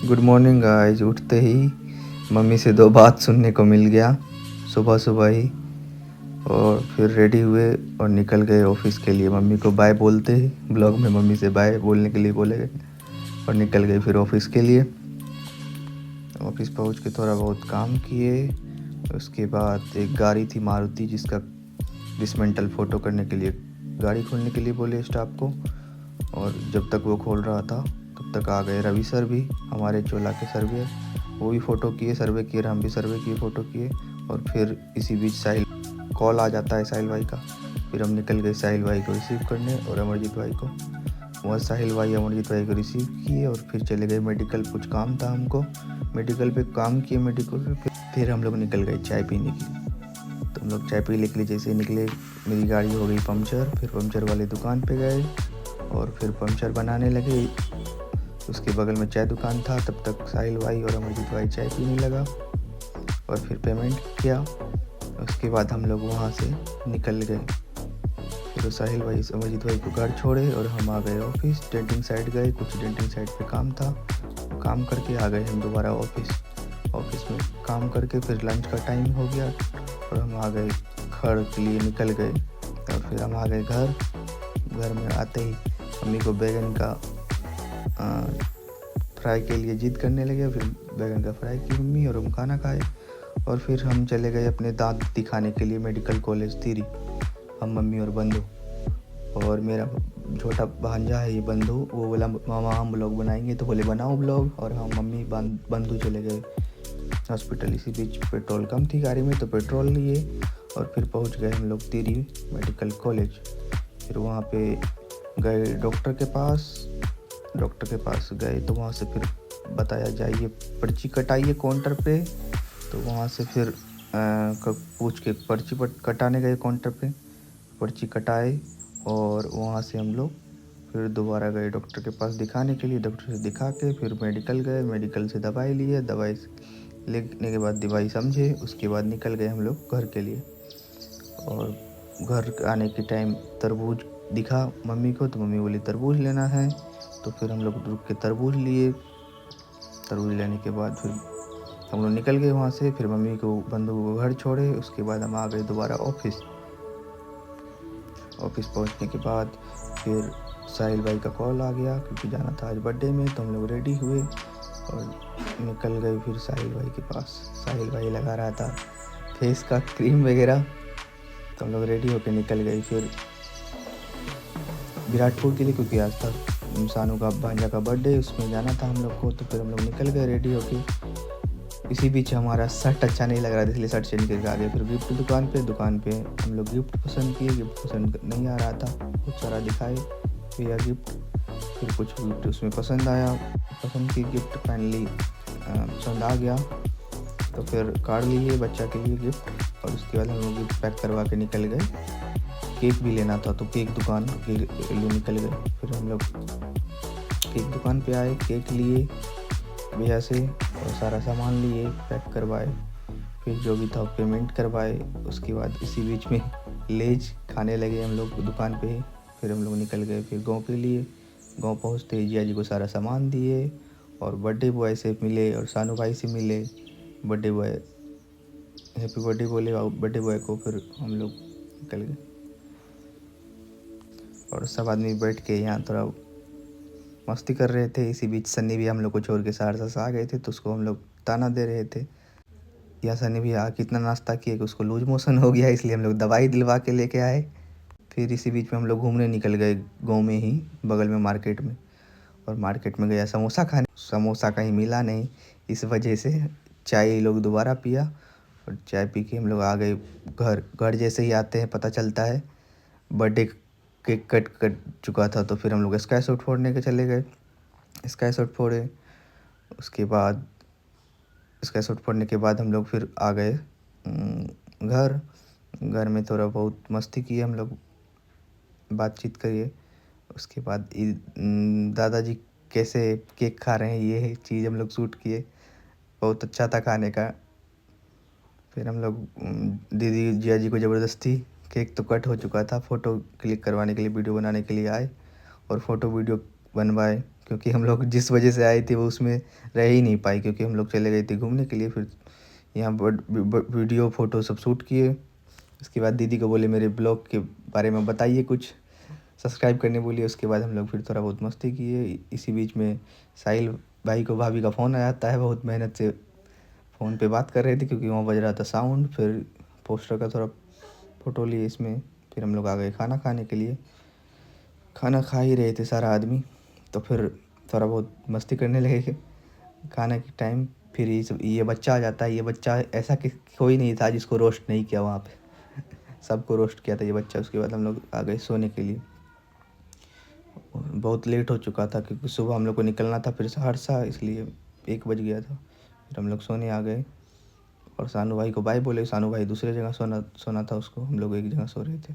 Good morning guys. उठते ही mummy से दो बात सुनने को मिल गया सुबह सुबह ही, और फिर रेडी हुए और निकल गए ऑफिस के लिए। मम्मी को बाय बोलते ही ब्लॉग में मम्मी से बाय बोलने के लिए बोले गए और निकल गए फिर ऑफिस के लिए। ऑफिस पहुंच के थोड़ा बहुत काम किए। उसके बाद एक गाड़ी थी मारुति, जिसका डिसमेंटल फ़ोटो करने के लिए गाड़ी खोलने के लिए बोले स्टाफ को, और जब तक वो खोल रहा था तब तक आ गए रवि सर भी, हमारे चोला के सर्वे। वो भी फ़ोटो किए, सर्वे किए, हम भी सर्वे किए, फ़ोटो किए। और फिर इसी बीच साहिल कॉल आ जाता है साहिल भाई का। फिर हम निकल गए साहिल भाई को रिसीव करने और अमरजीत भाई को। वह साहिल भाई अमरजीत भाई को रिसीव किए और फिर चले गए मेडिकल। कुछ काम था हमको मेडिकल पे, काम किए मेडिकल पे। फिर हम लोग निकल गए चाय पीने के लिए। तो हम लोग चाय पी लेके जैसे ही निकले, मेरी गाड़ी हो गई पंक्चर। फिर पंक्चर वाले दुकान पे गए और फिर पंक्चर बनाने लगे। उसके बगल में चाय दुकान था। तब तक साहिल भाई और अमरजीत भाई चाय पीने लगा और फिर पेमेंट किया। उसके बाद हम लोग वहाँ से निकल गए। फिर साहिल भाई अमरजीत भाई को घर छोड़े और हम आ गए ऑफिस। डेंटिंग साइड गए, कुछ डेंटिंग साइड पे काम था, काम करके आ गए हम दोबारा ऑफिस में काम करके। फिर लंच का टाइम हो गया और हम आ गए घर के लिए, निकल गए। और फिर हम आ गए घर में आते ही मम्मी को बैगन का फ्राई के लिए जिद करने लगे। फिर बैगन का फ्राई की मम्मी और हम खाना खाए। और फिर हम चले गए अपने दांत दिखाने के लिए मेडिकल कॉलेज तिरी, हम मम्मी और बंधु। और मेरा छोटा भांजा है ये बंधु, वो बोला मामा हम ब्लॉग बनाएंगे, तो बोले बनाओ ब्लॉग। और हम मम्मी बंधु चले गए हॉस्पिटल। इसी बीच पेट्रोल कम थी गाड़ी में तो पेट्रोल लिए और फिर पहुंच गए हम लोग तिरी मेडिकल कॉलेज। फिर वहाँ पे गए डॉक्टर के पास गए। तो वहाँ से फिर बताया जाइए पर्ची कटाइए काउंटर पे। तो वहाँ से फिर पूछ के पर्ची कटाने गए काउंटर पे, पर्ची कटाए। और वहाँ से हम लोग फिर दोबारा गए डॉक्टर के पास दिखाने के लिए। डॉक्टर से दिखा के फिर मेडिकल गए, मेडिकल से दवाई लिए, दवाई लेने के बाद दवाई समझे। उसके बाद निकल गए हम लोग घर के लिए। और घर आने के टाइम तरबूज दिखा मम्मी को, तो मम्मी बोली तरबूज लेना है। तो फिर हम लोग रुक के तरबूज लिए। तरबूज लेने के बाद फिर हम लोग निकल गए वहाँ से। फिर मम्मी को बंधु को घर छोड़े। उसके बाद हम आ गए दोबारा ऑफिस पहुँचने के बाद फिर साहिल भाई का कॉल आ गया क्योंकि जाना था आज बर्थडे में। तो हम लोग रेडी हुए और निकल गए फिर साहिल भाई के पास। साहिल भाई लगा रहा था फेस का क्रीम वगैरह। तो हम लोग रेडी होकर निकल गए फिर विराटपुर के लिए, क्योंकि आज था सानू का भांजा का बर्थडे, उसमें जाना था हम लोग को। तो फिर हम लोग निकल गए रेडी होके। इसी बीच हमारा शर्ट अच्छा नहीं लग रहा था, इसलिए शर्ट चेंज करके आ गए। फिर गिफ्ट दुकान पे हम लोग गिफ्ट पसंद किए। गिफ्ट पसंद नहीं आ रहा था, बहुत सारा दिखाए भैया गिफ्ट। फिर कुछ गिफ्ट उसमें पसंद आया, पसंद की गिफ्ट फाइनली पसंद आ गया। तो फिर कार्ड लिए बच्चा के लिए गिफ्ट। और उसके बाद हम लोग गिफ्ट पैक करवा के निकल गए। केक भी लेना था तो केक दुकान के लिए निकल गए। फिर हम लोग केक दुकान पे आए, केक लिए भैया से और सारा सामान लिए, पैक करवाए। फिर जो भी था पेमेंट करवाए। उसके बाद इसी बीच में लेज खाने लगे हम लोग दुकान पे। फिर हम लोग निकल गए फिर गांव के लिए। गांव पहुंचते ही जिया जी को सारा सामान दिए और बर्थडे बॉय से मिले और सानू भाई से मिले। बर्थडे बॉय हैप्पी बर्थडे बोले बर्थडे बॉय को। फिर हम लोग निकल गए और सब आदमी बैठ के यहाँ थोड़ा मस्ती कर रहे थे। इसी बीच सन्नी भी हम लोग को छोड़ के सहरसा से आ गए थे, तो उसको हम लोग ताना दे रहे थे। या सन्नी भी कितना नाश्ता किए कि उसको लूज मोशन हो गया, इसलिए हम लोग दवाई दिलवा के लेके आए। फिर इसी बीच में हम लोग घूमने निकल गए गाँव में ही, बगल में मार्केट में। और मार्केट में गया समोसा खाने, समोसा कहीं मिला नहीं। इस वजह से चाय लोग दोबारा पिया और चाय पी के हम लोग आ गए घर जैसे ही आते हैं पता चलता है बर्थडे केक कट चुका था। तो फिर हम लोग स्काई शॉट फोड़ने के चले गए, स्काई शॉट फोड़े। उसके बाद स्काई शॉट फोड़ने के बाद हम लोग फिर आ गए घर में थोड़ा बहुत मस्ती किए हम लोग, बातचीत करिए। उसके बाद दादाजी कैसे केक खा रहे हैं ये चीज़ हम लोग शूट किए, बहुत अच्छा था खाने का। फिर हम लोग दीदी जिया जी को ज़बरदस्ती, केक तो कट हो चुका था, फ़ोटो क्लिक करवाने के लिए वीडियो बनाने के लिए आए और फ़ोटो वीडियो बनवाए। क्योंकि हम लोग जिस वजह से आए थे वो उसमें रह ही नहीं पाए, क्योंकि हम लोग चले गए थे घूमने के लिए। फिर यहाँ वीडियो फ़ोटो सब शूट किए। उसके बाद दीदी को बोले मेरे ब्लॉग के बारे में बताइए कुछ, सब्सक्राइब करने बोलिए। उसके बाद हम लोग फिर थोड़ा बहुत मस्ती किए। इसी बीच में साहिल भाई को भाभी का फ़ोन आ जाता है, बहुत मेहनत से फ़ोन पे बात कर रहे थे क्योंकि वहाँ बज रहा था साउंड। फिर पोस्टर का थोड़ा फ़ोटो लिए इसमें। फिर हम लोग आ गए खाना खाने के लिए। खाना खा ही रहे थे सारा आदमी, तो फिर थोड़ा बहुत मस्ती करने लगे खाने के टाइम। फिर ये बच्चा आ जाता है। ये बच्चा ऐसा कि कोई नहीं था जिसको रोस्ट नहीं किया वहाँ पे सबको रोस्ट किया था ये बच्चा। उसके बाद हम लोग आ गए सोने के लिए। बहुत लेट हो चुका था क्योंकि सुबह हम लोग को निकलना था फिर सहरसा, इसलिए 1 बज गया था। फिर हम लोग सोने आ गए और सानू भाई को बाय बोले। सानू भाई दूसरे जगह सोना था उसको, हम लोग एक जगह सो रहे थे।